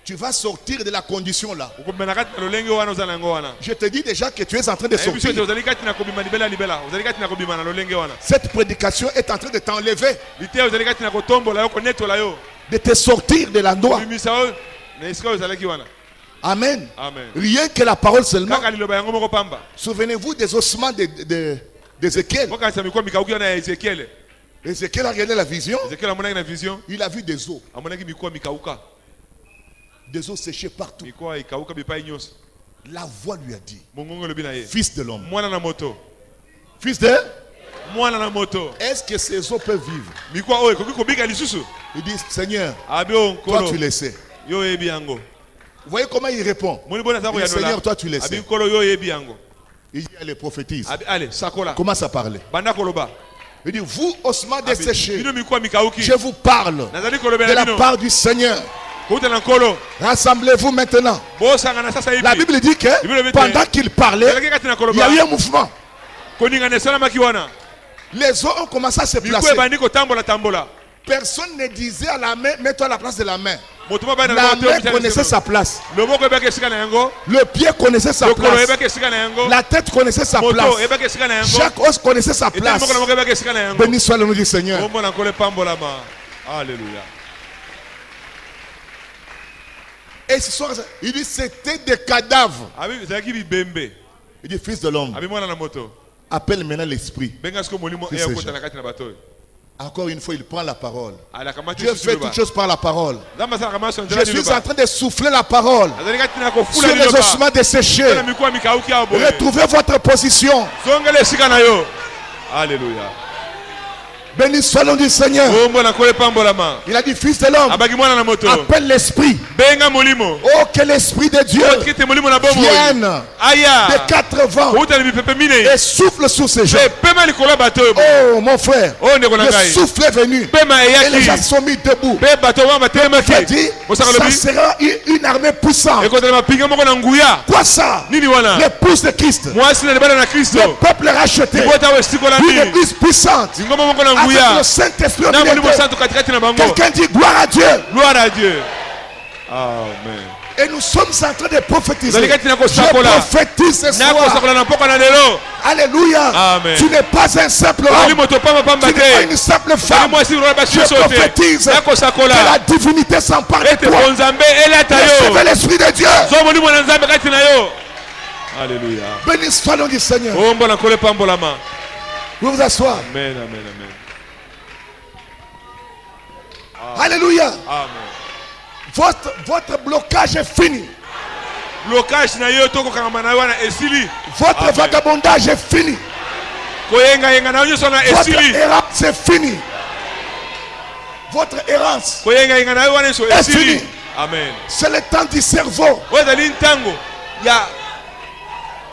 Tu vas sortir de la condition là. Je te dis déjà que tu es en train de sortir. Cette prédication est en train de t'enlever, de te sortir de l'endroit. Amen. Amen. Rien que la parole seulement. Souvenez-vous des ossements d'Ézéchiel. Ézéchiel a regardé la vision. Ézéchiel a montré une vision. Il a vu des eaux. A montré mikwa mikauka. Des eaux séchées partout. Mikwa ikauka bipa inyos. La voix lui a dit, Mongongo le binaye. fils de l'homme. Mwana na moto. Fils de? Mwana na moto. Est-ce que ces eaux peuvent vivre? Mikwa oye koki kobika lisusu. Il dit, Seigneur, Abio toi nkolo. tu le sais. Yo yebi yango. Vous voyez comment il répond? Moni bona Il sako dit, ya Seigneur, nola. toi tu le sais. Abi nkolo yo yebi yango. Il dit, allez, prophétise. Allez, sakola. Commence à parler. Banda koloba. Il dit, vous, ossements desséchés, Bino mikwa mikauki. je vous parle Nazali koloba de la bino. part du Seigneur. Kuta na nkolo. Rassemblez-vous maintenant. Bo sanga na sasa hivi. La Bible dit que pendant qu'il parlait, il y a eu un mouvement. Koninga ne sala makiwana. Les eaux ont commencé à se Mikwe placer. bandi ko tambola tambola. Personne ne disait à la main, mets-toi à la place de la main. Motuma bana La main connaissait sa place. Le moko ebeke sika na yango. Le pied connaissait sa Le kolo place. ebeke sika na yango. La tête connaissait sa Moto place. ebeke sika na yango. Chaque os connaissait sa Et place. moko na moko ebeke sika na yango. Béni soit le nom du Seigneur. Bombo na kole pambola ma. Alléluia. Et ce soir, il dit c'était des cadavres. Abi zaki bi bembe. Il dit fils de l'homme, Abi mwana na moto. appelle maintenant l'esprit. Benga siko molimo C'est e ça. okota na kati na bato. Encore une fois, il prend la parole. Ala kamati Dieu fait toutes choses par la parole. Zamba sa kama son Je suis en train de souffler la parole Azali kati na ko fula sur les ossements desséchés. Na mikwa mikauki abo. Retrouvez votre position. Zongele sika na yo. Alléluia. Béni soit le nom du Seigneur. Bombo na kole pambola ma. Il a dit fils de l'homme, Abaki mwana na moto. appelle l'esprit. Benga molimo. Oh, que l'esprit de Dieu Kite molimo na bombo. vienne Aya. des quatre vents Uta ni pepe mine. et souffle sur ces gens. Pema likolo bato. Oh, mon frère, Oh ndeko na le ngai. souffle est venu Pema et les gens eyaki. sont mis debout. Pe bato wa matema Il a ki. dit, Osaka ça lobi. sera une armée puissante. Ekotela mapinga moko na nguya. Quoi ça? Nini wana? L'épouse de Christ. Mwasi na libala na Kristo. Le peuple racheté. Bota we sikola Une ni. église puissante. Ngoma moko na Avec nguya. le Saint-Esprit au Na milieu molimo d'eux. santo katikati na bango. Quelqu'un dit gloire à Dieu. Gloire à Dieu. Amen. Et nous sommes en train de prophétiser. Zali kati na Je kosakola. prophétise ce Na soir. kosakola na mpoka na lelo. Alléluia. Amen. Tu n'es pas un simple Ali homme. moto pamba pamba Tu n'es pas te. une simple Fali femme. mwasi rola ba Je shiso te. prophétise Na que kosakola. la divinité s'empare de Ete toi. bonzambe elata Recevez yo. l'Esprit de Dieu. Zo molimo na nzambe kati na yo. Alléluia. Béni soit le nom du Seigneur. Bombo na kole pambola ma. Vous vous asseoir. Amen, amen, amen. Alléluia. Amen. Votre blocage est fini. Blocage na yo toko kangama na wana esili. Votre Amen. vagabondage est fini. Koyenga yenga na nyuso na Votre esili. errance est finie. Votre errance. Koyenga yenga na wana so Est esili. fini. Amen. C'est le temps du cerveau. Wazali ntango ya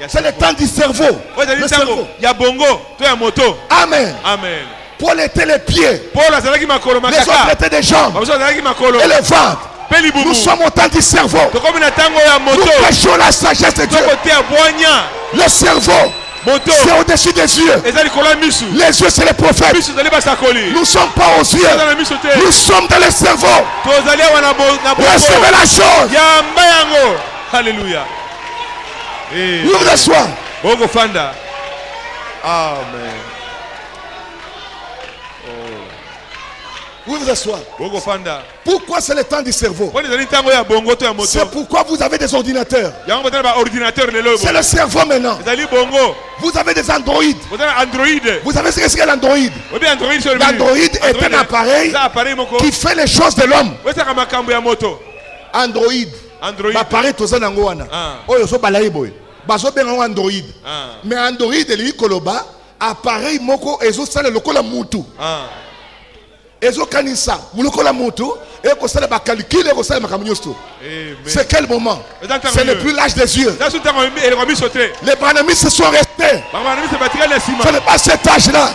C'est le temps du cerveau. Wazali Le ntango cerveau. ya bongo to ya moto. Amen. Amen. Paul était les pieds. Paul azalaki makolo Les autres makaka. étaient des jambes. Bamuso azalaki makolo. Et le ventre. Peli bubu. Nous sommes au temps du cerveau. Tokomi na tango ya Nous moto. prêchons la sagesse de Dieu. Toko te abonya. Le cerveau, Moto. c'est au-dessus des yeux. Ezali kola misu. Les yeux, c'est les prophètes. Misu zali basakoli. Nous ne sommes pas aux yeux. Ezali na misu te. Nous sommes dans le cerveau. Tozali awa na bongo. Recevez la chose. Yamba yango. Alléluia. Eh. Vous vous asseoir. Bongo fanda. Amen. Vous vous asseoir. Bongo fanda. Pourquoi c'est le temps du cerveau? Kwani ezali ntango ya bongo to ya moto. C'est pourquoi vous avez des ordinateurs. Yango botala ba ordinateur lelo. C'est le cerveau maintenant. Ezali bongo. Vous avez des androïdes. Botala Android. Vous savez ce que c'est l'android? Obi Android sur L'android est un appareil Ça appareil moko. qui fait les choses de l'homme. Wesa makambo ya moto. Android. Android. L'appareil toza nango wana. Ah. Oyo so balayi boy. Bazo benga android. Ah. Mais android eli koloba appareil moko ezosala lokola mutu. Ah. Ezokanisa lokola mutu et kosala ba calcul et kosala makambo nyonso. Amen. C'est quel moment? Ce n'est plus l'âge des yeux. Dans ce temps elle remis sauter. Les branamis se sont restés. Baba nami se batira na sima. Ce n'est pas cet âge-là.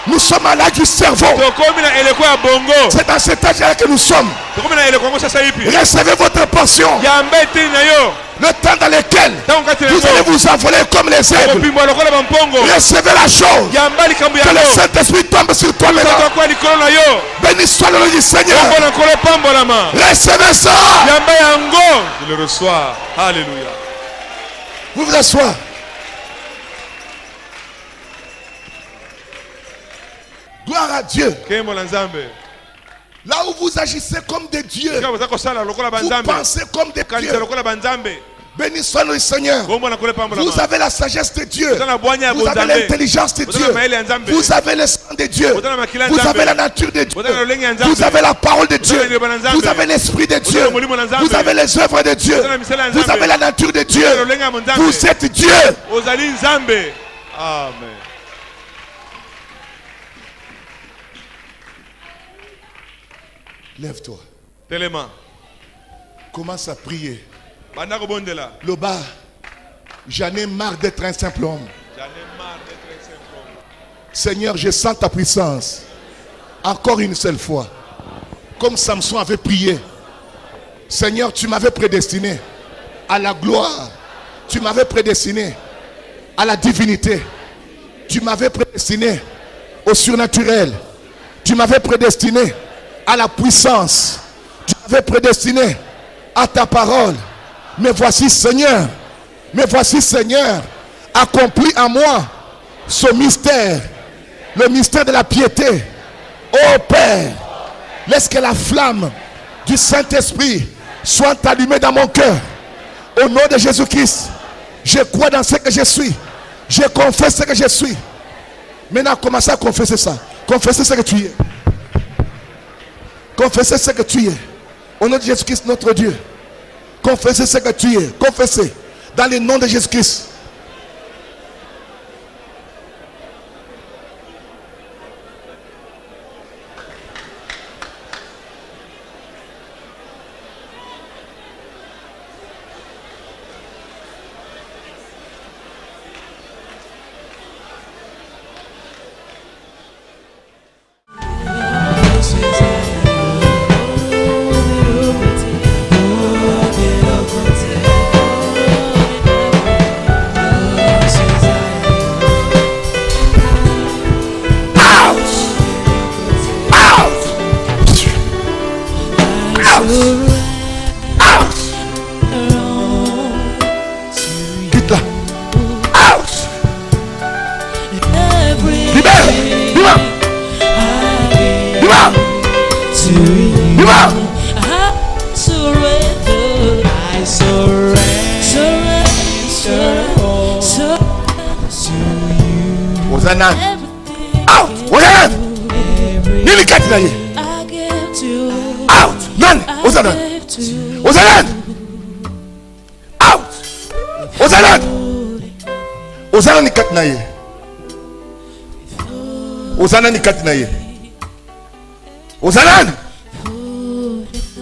Nous sommes à l'âge du cerveau. Tokomi na eleko ya bongo. C'est dans cet âge-là que nous sommes. Tokomi na eleko ngo sasa ipi. Recevez votre portion. Yamba eteni na yo. Le temps dans lequel Tango kati na vous allez yo. vous envoler comme les aigles. Kopimbo lokola bampongo. Recevez la chose. Yamba likambo Que ya le yo. Saint-Esprit tombe sur toi maintenant. Toto kwa likolo na yo. Béni soit le nom du Seigneur. Bongo na kolo pambola ma. Recevez ça. Yamba yango. Je le reçois. Alléluia. Vous vous asseoir. Gloire à Dieu. Kembo na Nzambe. Là où vous agissez comme des dieux, Kama za kosala lokola vous banzambe. pensez comme des Kanisa dieux. lokola banzambe. Béni soit le Seigneur. Vous avez la sagesse de Dieu. Vous avez l'intelligence de Dieu. Vous avez le sang de Dieu. Vous avez la nature de Dieu. Vous avez la parole de Dieu. Vous avez l'esprit de Dieu. Vous avez les œuvres de Dieu. Vous avez la nature de Dieu. Vous êtes Dieu. Amen. Lève-toi. Tellement. Commence à prier. Loba, j'en ai marre d'être un simple homme. Seigneur, je sens ta puissance. Encore une seule fois. Comme Samson avait prié. Seigneur, tu m'avais prédestiné à la gloire. Tu m'avais prédestiné à la divinité. Tu m'avais prédestiné au surnaturel. Tu m'avais prédestiné à la puissance. Tu m'avais prédestiné à ta parole. Mais voici Seigneur, accomplis en moi ce mystère, le mystère de la piété. Ô Père, laisse que la flamme du Saint-Esprit soit allumée dans mon cœur. Au nom de Jésus-Christ, je crois dans ce que je suis. Je confesse ce que je suis. Maintenant, commencez à confesser ça. Confessez ce que tu es. Confessez ce que tu es. Au nom de Jésus-Christ, notre Dieu. Confessez ce que tu es. Confessez. Dans le nom de Jésus-Christ.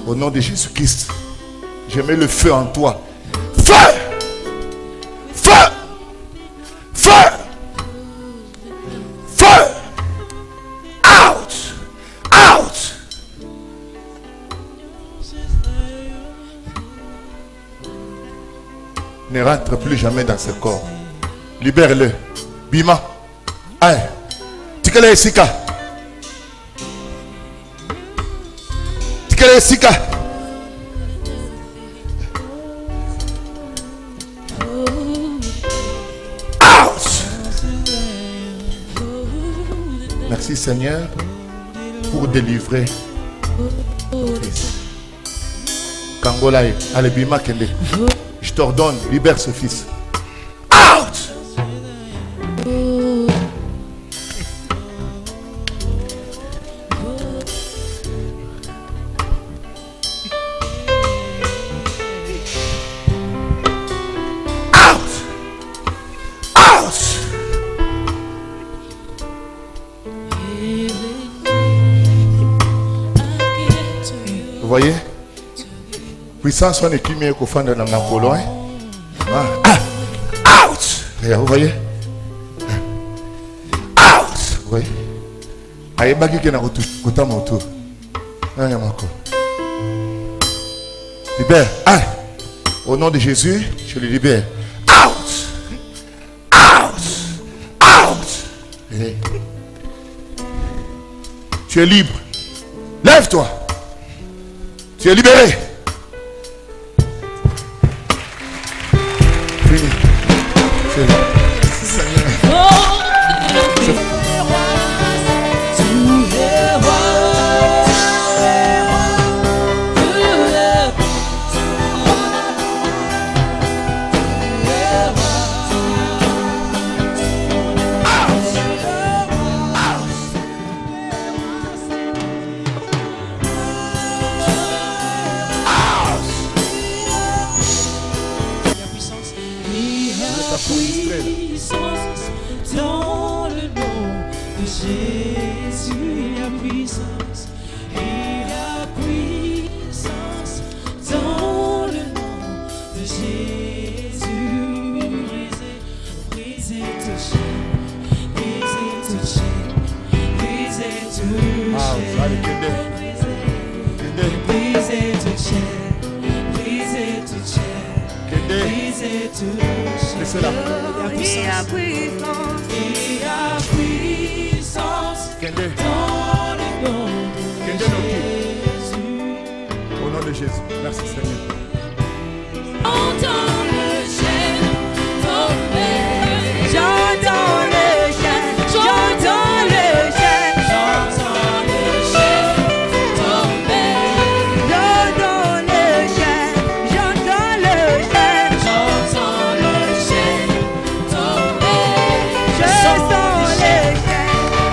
Au nom de Jésus-Christ, je mets le feu en toi. Feu! Feu! Feu! Feu! Out! Out! Ne rentre plus jamais dans ce corps. Libère-le. Bima. Aïe. Tikele Sika. Tikele Sika. Merci Seigneur pour délivrer fils. Kangolai, allez Bima Kende. Je t'ordonne, libère ce fils. Out! Vous voyez? Puissance on est qui mieux qu'au fond de la Pologne. Out! Regarde, vous voyez? Out! Vous voyez? Aïe, bagi qui n'a pas tout à mon tour. Libère. Aïe! Au nom de Jésus, je le libère. Out! Out! Out! Tu es libre. Lève-toi. Tu es libéré. Fini. Jésus, il y a puissance. Il y a puissance dans le nom de Jésus. Briser toute chaîne, briser toute chaîne, briser toute chaîne, briser toute chaîne, briser toute chaîne, briser toute chaîne. Laissez-la. Il y a puissance, il y a puissance dans le nom de Jésus. Au nom de Jésus. Merci Seigneur. J'entends le chêne tomber. J'entends le chêne, j'entends le chêne, j'entends le chêne tomber. J'entends le chêne, j'entends le chêne, j'entends le chêne tomber. Je sens le chêne,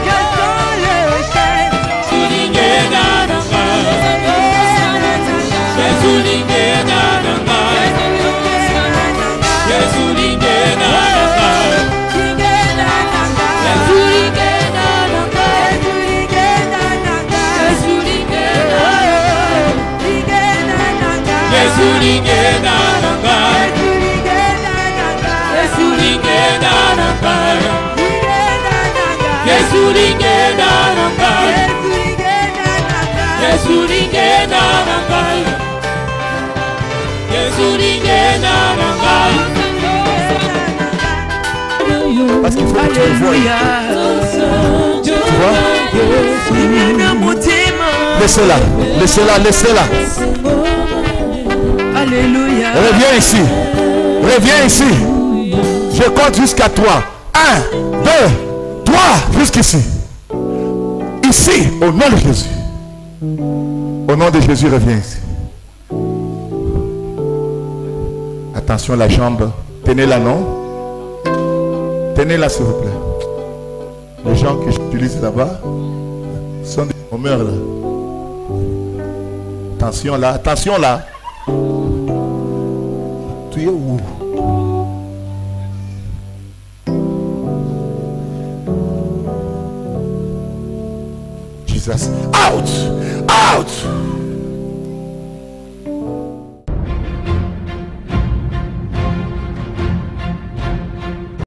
j'entends le chêne. Souligné dans la Parce qu'il faut que tu le vois. Tu vois? Laissez-la, laissez-la, laissez-la. Alléluia. Reviens ici. Reviens ici. Je compte jusqu'à 3. 1, 2, 3. Jusqu'ici. Ici, au nom de Jésus. Au nom de Jésus, reviens ici. Attention, la jambe. Tenez-la, non? Tenez-la, s'il vous plaît. Les gens que j'utilise là-bas sont des chômeurs là. Attention là, attention là. Tu es où? Jesus. Out!